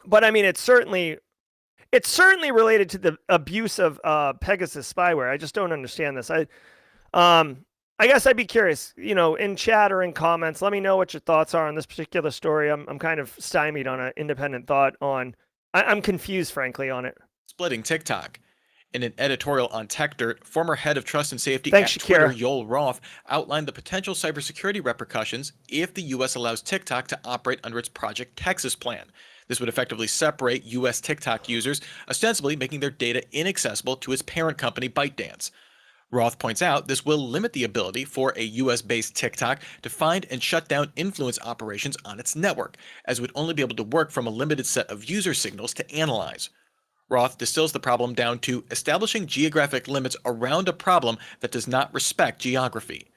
But I mean, it's certainly related to the abuse of Pegasus spyware. I just don't understand this. I guess I'd be curious, in chat or in comments, let me know what your thoughts are on this particular story. I'm kind of stymied on an independent thought on. I'm confused, frankly, on it. Splitting TikTok. In an editorial on TechDirt, former head of trust and safety at Twitter, Joel Roth, outlined the potential cybersecurity repercussions if the U.S. allows TikTok to operate under its Project Texas plan. This would effectively separate U.S. TikTok users, ostensibly making their data inaccessible to its parent company, ByteDance. Roth points out this will limit the ability for a US-based TikTok to find and shut down influence operations on its network, as it would only be able to work from a limited set of user signals to analyze. Roth distills the problem down to establishing geographic limits around a problem that does not respect geography.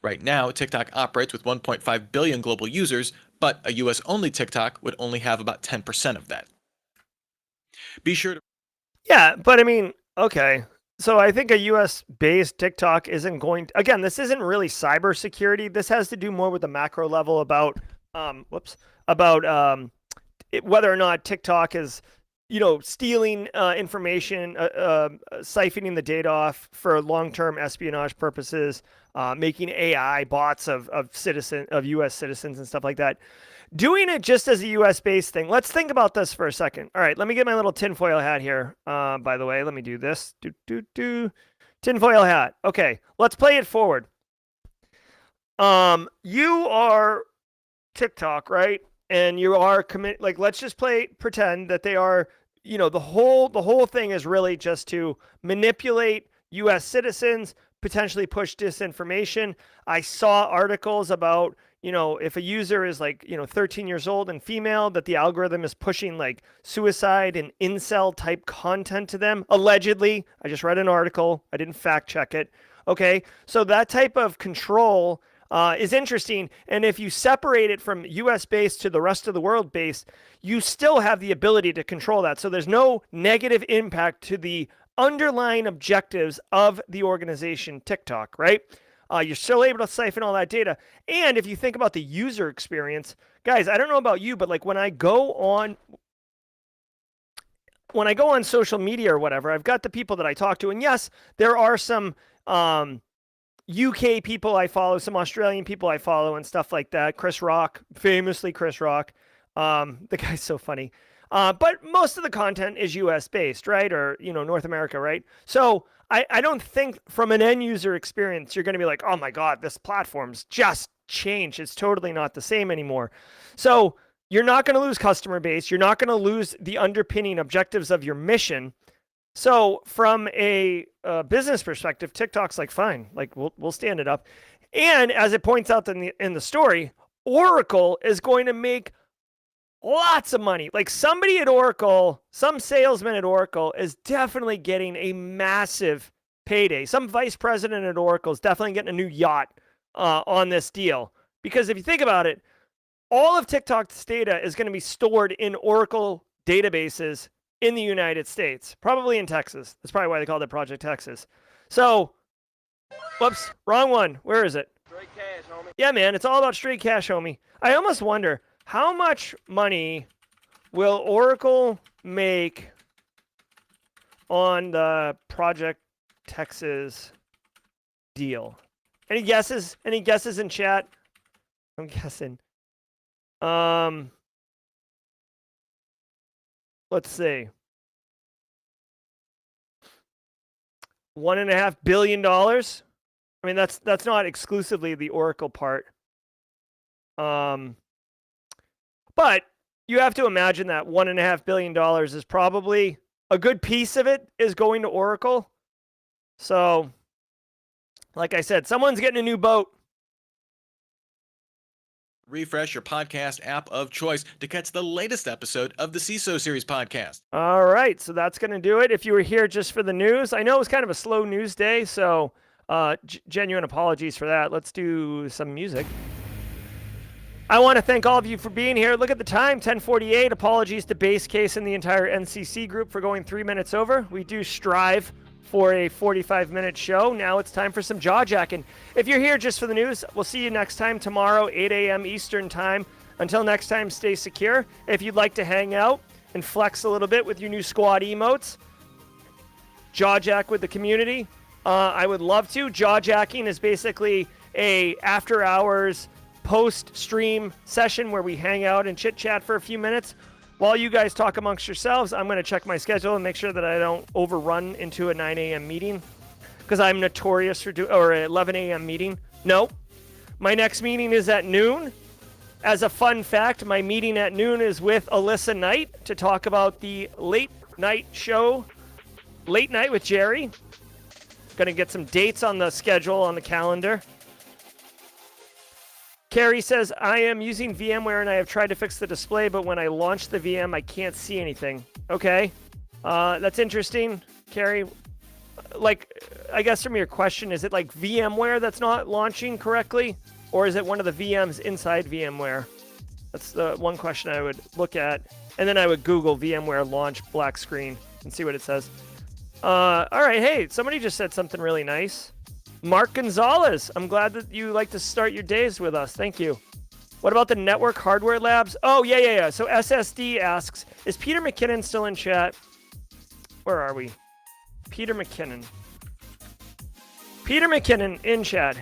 Right now, TikTok operates with 1.5 billion global users, but a US-only TikTok would only have about 10% of that. Be sure to... Yeah, but I mean, okay. So I think a US-based TikTok isn't going to, again, this isn't really cybersecurity. This has to do more with the macro level about, whether or not TikTok is, stealing information, siphoning the data off for long-term espionage purposes, making AI bots of US citizens and stuff like that. Doing it just as a US-based thing. Let's think about this for a second. All right, let me get my little tinfoil hat here. By the way, let me do this. Tinfoil hat. Okay, let's play it forward. You are TikTok, right? And you are let's just pretend that they are, the whole thing is really just to manipulate US citizens, potentially push disinformation. I saw articles about, if a user is 13 years old and female, that the algorithm is pushing suicide and incel type content to them. Allegedly, I just read an article. I didn't fact check it. Okay. So that type of control is interesting. And if you separate it from US based to the rest of the world based, you still have the ability to control that. So there's no negative impact to the underlying objectives of the organization TikTok, right? You're still able to siphon all that data. And if you think about the user experience, guys, I don't know about you, but like when I go on social media or whatever, I've got the people that I talk to, and yes, there are some UK people I follow, some Australian people I follow, and stuff like that. Chris Rock, famously Chris Rock. The guy's so funny. But most of the content is US based, right? Or, North America, right? So I don't think from an end user experience, you're going to be like, oh my God, this platform's just changed. It's totally not the same anymore. So you're not going to lose customer base. You're not going to lose the underpinning objectives of your mission. So from a business perspective, TikTok's like, fine, like we'll stand it up. And as it points out in the story, Oracle is going to make lots of money. Like somebody at Oracle, some salesman at Oracle is definitely getting a massive payday. Some vice president at Oracle is definitely getting a new yacht on this deal. Because if you think about it, all of TikTok's data is going to be stored in Oracle databases in the United States, probably in Texas. That's probably why they called it Project Texas. So, whoops, wrong one. Where is it? Straight cash, homie. Yeah, man, it's all about straight cash, homie. I almost wonder, how much money will Oracle make on the Project Texas deal? Any guesses? Any guesses in chat? I'm guessing. Let's see. $1.5 billion. I mean, that's not exclusively the Oracle part. But you have to imagine that $1.5 billion is probably a good piece of it is going to Oracle. So, like I said, someone's getting a new boat. Refresh your podcast app of choice to catch the latest episode of the CISO Series podcast. All right, so that's going to do it. If you were here just for the news, I know it was kind of a slow news day, so genuine apologies for that. Let's do some music. I want to thank all of you for being here. Look at the time, 10:48. Apologies to Base Case and the entire NCC group for going 3 minutes over. We do strive for a 45-minute show. Now it's time for some jaw jacking. If you're here just for the news, we'll see you next time tomorrow, 8 a.m. Eastern time. Until next time, stay secure. If you'd like to hang out and flex a little bit with your new squad emotes, jaw jack with the community, I would love to. Jaw jacking is basically a after hours post-stream session where we hang out and chit-chat for a few minutes. While you guys talk amongst yourselves, I'm going to check my schedule and make sure that I don't overrun into a 9 a.m. meeting, because I'm notorious for or an 11 a.m. meeting. No, my next meeting is at noon. As a fun fact, my meeting at noon is with Alyssa Knight to talk about the late night show, Late Night with Jerry. Going to get some dates on the schedule on the calendar. Carrie says, I am using VMware and I have tried to fix the display, but when I launch the VM, I can't see anything. Okay. That's interesting, Carrie. Like, I guess from your question, is it like VMware that's not launching correctly? Or is it one of the VMs inside VMware? That's the one question I would look at. And then I would Google VMware launch black screen and see what it says. All right. Hey, somebody just said something really nice. Mark Gonzalez, I'm glad that you like to start your days with us. Thank you. What about the network hardware labs? Oh, yeah. So SSD asks, is Peter McKinnon still in chat? Where are we? Peter McKinnon. Peter McKinnon in chat.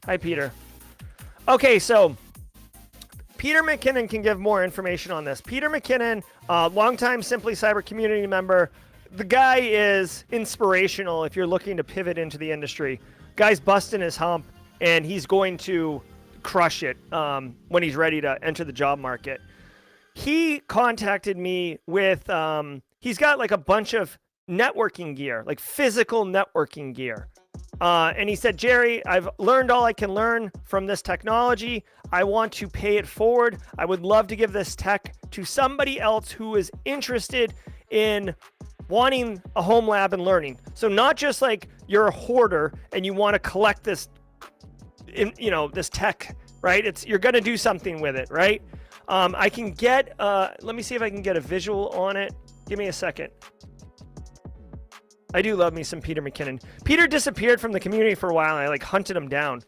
Hi, Peter. Okay, so Peter McKinnon can give more information on this. Peter McKinnon, longtime Simply Cyber community member. The guy is inspirational if you're looking to pivot into the industry. Guy's busting his hump, and he's going to crush it when he's ready to enter the job market. He contacted me with, he's got like a bunch of networking gear, like physical networking gear. And he said, Jerry, I've learned all I can learn from this technology. I want to pay it forward. I would love to give this tech to somebody else who is interested in wanting a home lab and learning. So not just like you're a hoarder and you want to collect this, this tech, right? You're going to do something with it, right? I can get, let me see if I can get a visual on it. Give me a second. I do love me some Peter McKinnon. Peter disappeared from the community for a while, and I like hunted him down.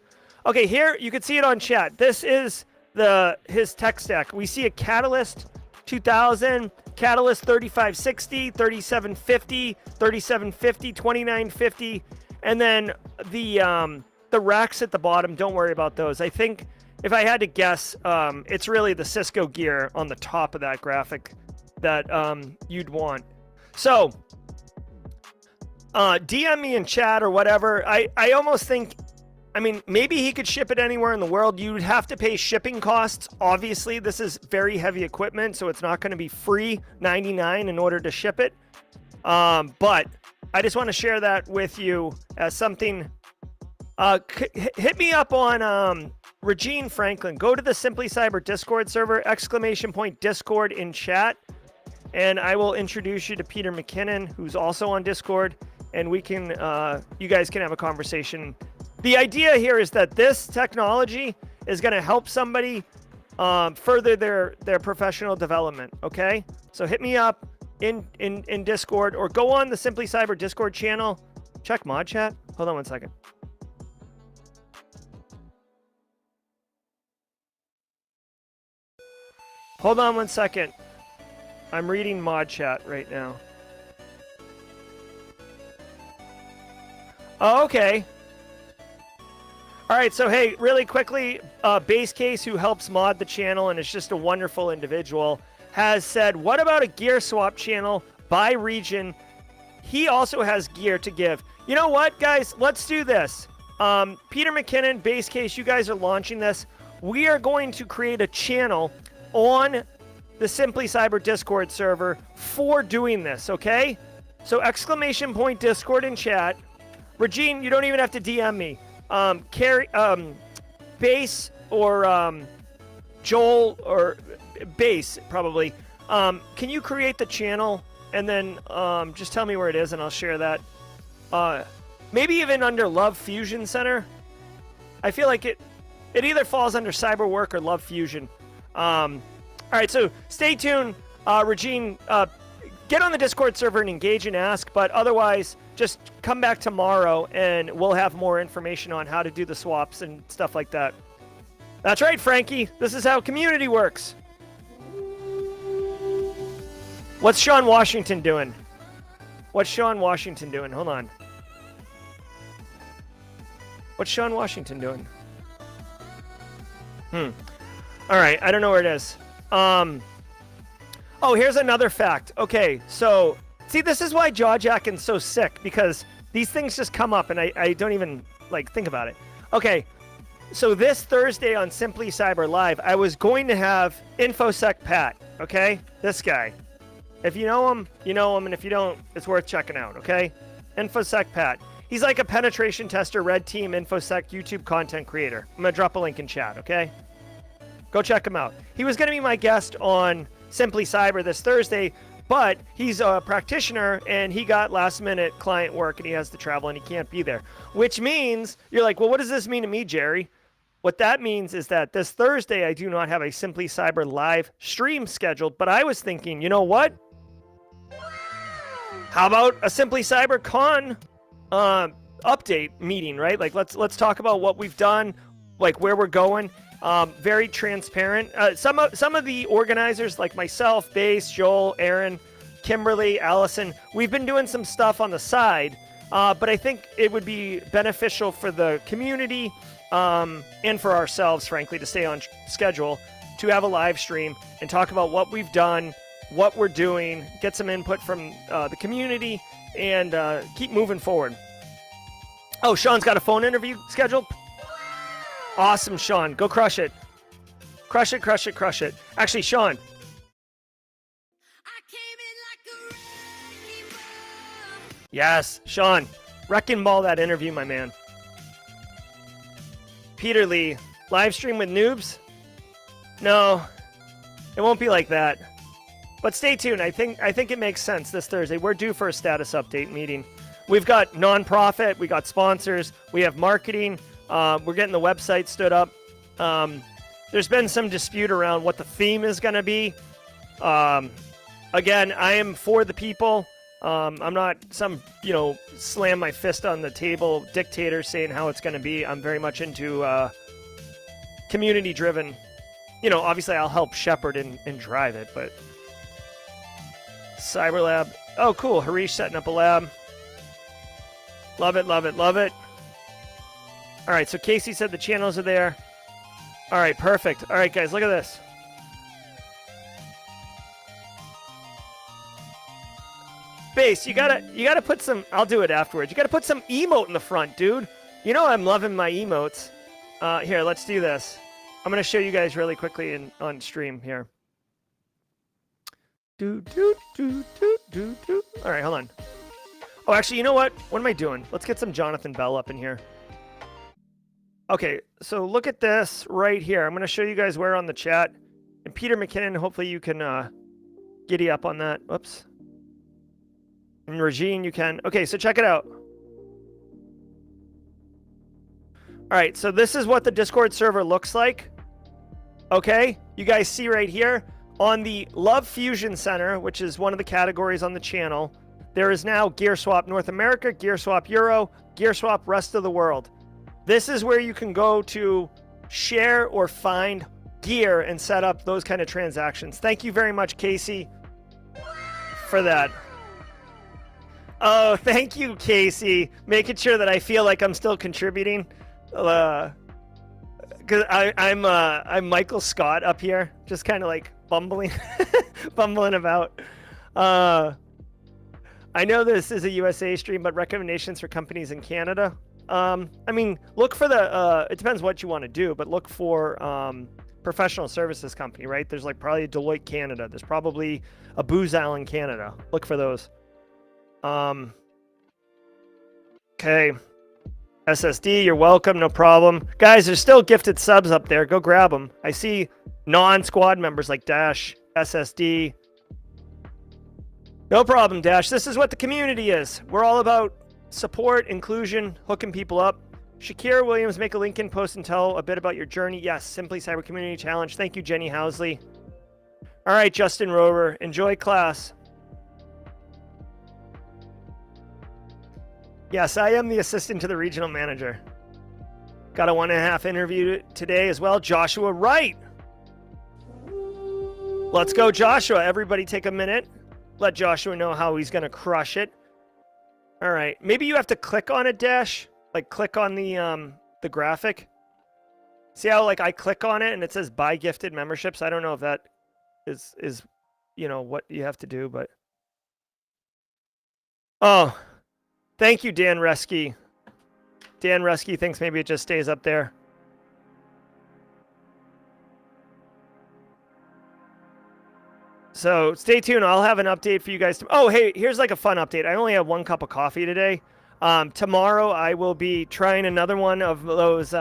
Okay, here you can see it on chat. This is his tech stack. We see a Catalyst 2000, Catalyst 3560, 3750, 3750, 2950, and then the racks at the bottom. Don't worry about those. I think if I had to guess, it's really the Cisco gear on the top of that graphic that you'd want. So DM me in chat or whatever. I almost think, I mean, maybe he could ship it anywhere in the world. You'd have to pay shipping costs. Obviously, this is very heavy equipment, so it's not going to be free $99 in order to ship it. But I just want to share that with you as something. Hit me up on Regine Franklin. Go to the Simply Cyber Discord server, !Discord in chat, and I will introduce you to Peter McKinnon, who's also on Discord, and we can, you guys can have a conversation. The idea here is that this technology is going to help somebody further their professional development. Okay, so hit me up in Discord or go on the Simply Cyber Discord channel. Check mod chat. Hold on one second. Hold on one second. I'm reading mod chat right now. Oh, okay. All right, so hey, really quickly, Base Case, who helps mod the channel and is just a wonderful individual, has said, what about a gear swap channel by region? He also has gear to give. You know what, guys? Let's do this. Peter McKinnon, Base Case, you guys are launching this. We are going to create a channel on the Simply Cyber Discord server for doing this, okay? So !Discord in chat. Regine, you don't even have to DM me. Base or Joel or Base probably. Can you create the channel and then just tell me where it is and I'll share that. Maybe even under Love Fusion Center. I feel like it either falls under Cyber Work or Love Fusion. All right, so stay tuned. Regine, get on the Discord server and engage and ask, but otherwise, just come back tomorrow and we'll have more information on how to do the swaps and stuff like that. That's right, Frankie. This is how community works. What's Sean Washington doing? What's Sean Washington doing? Hold on. What's Sean Washington doing? All right, I don't know where it is. Oh, here's another fact. Okay, so see, this is why Jaw Jackin's so sick, because these things just come up and I don't even like think about it. Okay, so this Thursday on Simply Cyber Live, I was going to have InfoSec Pat. Okay, this guy. If you know him, you know him, and if you don't, it's worth checking out. Okay, InfoSec Pat. He's like a penetration tester, red team InfoSec YouTube content creator. I'm gonna drop a link in chat. Okay, go check him out. He was gonna be my guest on Simply Cyber this Thursday, but he's a practitioner and he got last minute client work and he has to travel and he can't be there. Which means you're like, well, what does this mean to me, Jerry? What that means is that this Thursday I do not have a Simply Cyber live stream scheduled, but I was thinking, you know what? How about a Simply Cyber Con update meeting, right? Like let's talk about what we've done, like where we're going. Very transparent. Some of the organizers, like myself, Base, Joel, Aaron, Kimberly, Allison, we've been doing some stuff on the side, but I think it would be beneficial for the community and for ourselves, frankly, to stay on schedule, to have a live stream and talk about what we've done, what we're doing, get some input from the community, and keep moving forward. Oh, Sean's got a phone interview scheduled? Awesome, Sean. Go crush it. Crush it, crush it, crush it. Actually, Sean. Yes, Sean. Wrecking ball that interview, my man. Peter Lee, live stream with noobs? No, it won't be like that. But stay tuned. I think it makes sense this Thursday. We're due for a status update meeting. We've got nonprofit, we got sponsors, we have marketing. We're getting the website stood up. There's been some dispute around what the theme is going to be. Again, I am for the people. I'm not some, you know, slam my fist on the table dictator saying how it's going to be. I'm very much into community driven. You know, obviously I'll help shepherd and drive it, but Cyber Lab. Oh, cool. Harish setting up a lab. Love it, love it, love it. All right, so Casey said the channels are there. All right, perfect. All right, guys, look at this. Base, you gotta put some. I'll do it afterwards. You gotta put some emote in the front, dude. You know I'm loving my emotes. Here, let's do this. I'm gonna show you guys really quickly on stream here. Do do do do do do. All right, hold on. Oh, actually, you know what? What am I doing? Let's get some Jonathan Bell up in here. Okay, so look at this right here. I'm gonna show you guys where on the chat. And Peter McKinnon, hopefully you can giddy up on that. Whoops. And Regine, you can. Okay, so check it out. All right, so this is what the Discord server looks like. Okay, you guys see right here on the Love Fusion Center, which is one of the categories on the channel, there is now GearSwap North America, GearSwap Euro, GearSwap Rest of the World. This is where you can go to share or find gear and set up those kind of transactions. Thank you very much, Casey, for that. Oh, thank you, Casey. Making sure that I feel like I'm still contributing. Because I'm Michael Scott up here, just kind of like bumbling, bumbling about. I know this is a USA stream, but recommendations for companies in Canada. I mean, look for the. It depends what you want to do, but look for professional services company, right? There's like probably a Deloitte Canada. There's probably a Booz Allen Canada. Look for those. Okay. SSD, you're welcome, no problem. Guys, there's still gifted subs up there. Go grab them. I see non-squad members like Dash, SSD. No problem, Dash. This is what the community is. We're all about support, inclusion, hooking people up. Shakira Williams, make a LinkedIn post and tell a bit about your journey. Yes, Simply Cyber Community Challenge. Thank you, Jenny Housley. All right, Justin Rover, enjoy class. Yes, I am the assistant to the regional manager. Got a 1.5 interview today as well. Joshua Wright. Let's go, Joshua. Everybody take a minute. Let Joshua know how he's going to crush it. All right. Maybe you have to click on it, Dash. Like click on the graphic. See how like I click on it and it says buy gifted memberships? I don't know if that is you know what you have to do, but oh. Thank you, Dan Resky. Dan Resky thinks maybe it just stays up there. So stay tuned. I'll have an update for you guys. Oh, hey, here's like a fun update. I only have 1 cup of coffee today. Tomorrow I will be trying another one of those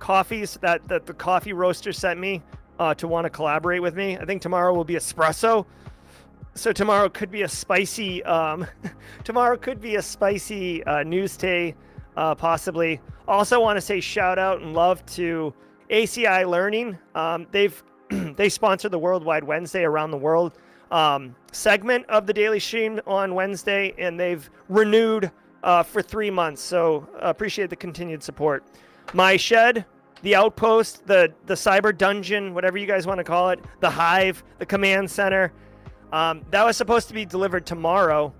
coffees that the coffee roaster sent me to want to collaborate with me. I think tomorrow will be espresso. So tomorrow could be a spicy news day, possibly. Also want to say shout out and love to ACI Learning. They sponsor the Worldwide Wednesday around the world segment of the daily stream on Wednesday, and they've renewed for 3 months. So appreciate the continued support. My shed, the outpost, the cyber dungeon, whatever you guys want to call it, the hive, the command center. That was supposed to be delivered tomorrow,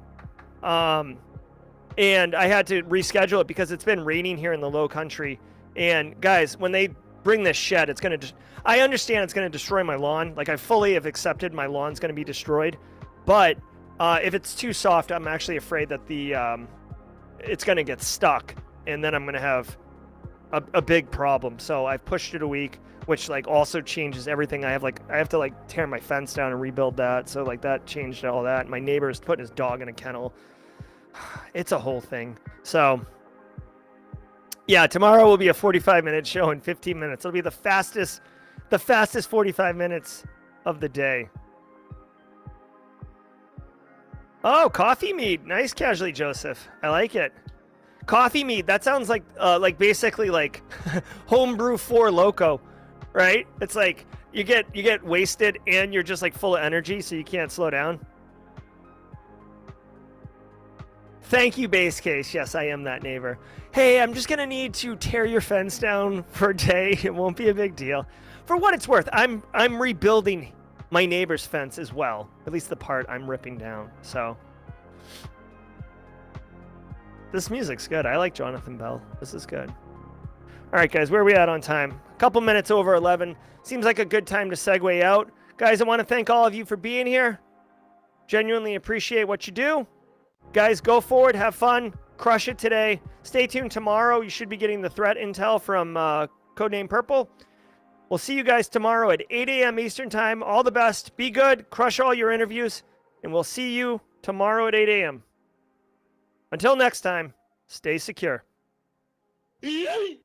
and I had to reschedule it because it's been raining here in the low country. And guys, when they bring this shed, it's going to, I understand it's going to destroy my lawn. Like I fully have accepted my lawn's going to be destroyed, but if it's too soft, I'm actually afraid that it's going to get stuck, and then I'm going to have a big problem. So I've pushed it a week, which like also changes everything. I have to like tear my fence down and rebuild that. So like that changed all that. My neighbor's putting his dog in a kennel. It's a whole thing. So yeah, tomorrow will be a 45-minute show in 15 minutes. It'll be the fastest 45 minutes of the day. Oh, coffee mead. Nice, Casually Joseph. I like it. Coffee mead. That sounds like basically like homebrew 4 Loco. Right? It's like you get wasted and you're just like full of energy, so you can't slow down. Thank you, base case. Yes, I am that neighbor. Hey, I'm just gonna need to tear your fence down for a day. It won't be a big deal. For what it's worth, I'm rebuilding my neighbor's fence as well. At least the part I'm ripping down. So this music's good. I like Jonathan Bell. This is good. All right, guys, where are we at on time? A couple minutes over 11. Seems like a good time to segue out. Guys, I want to thank all of you for being here. Genuinely appreciate what you do. Guys, go forward, have fun, crush it today. Stay tuned tomorrow. You should be getting the threat intel from Codename Purple. We'll see you guys tomorrow at 8 a.m. Eastern Time. All the best. Be good. Crush all your interviews. And we'll see you tomorrow at 8 a.m. Until next time, stay secure. Yay!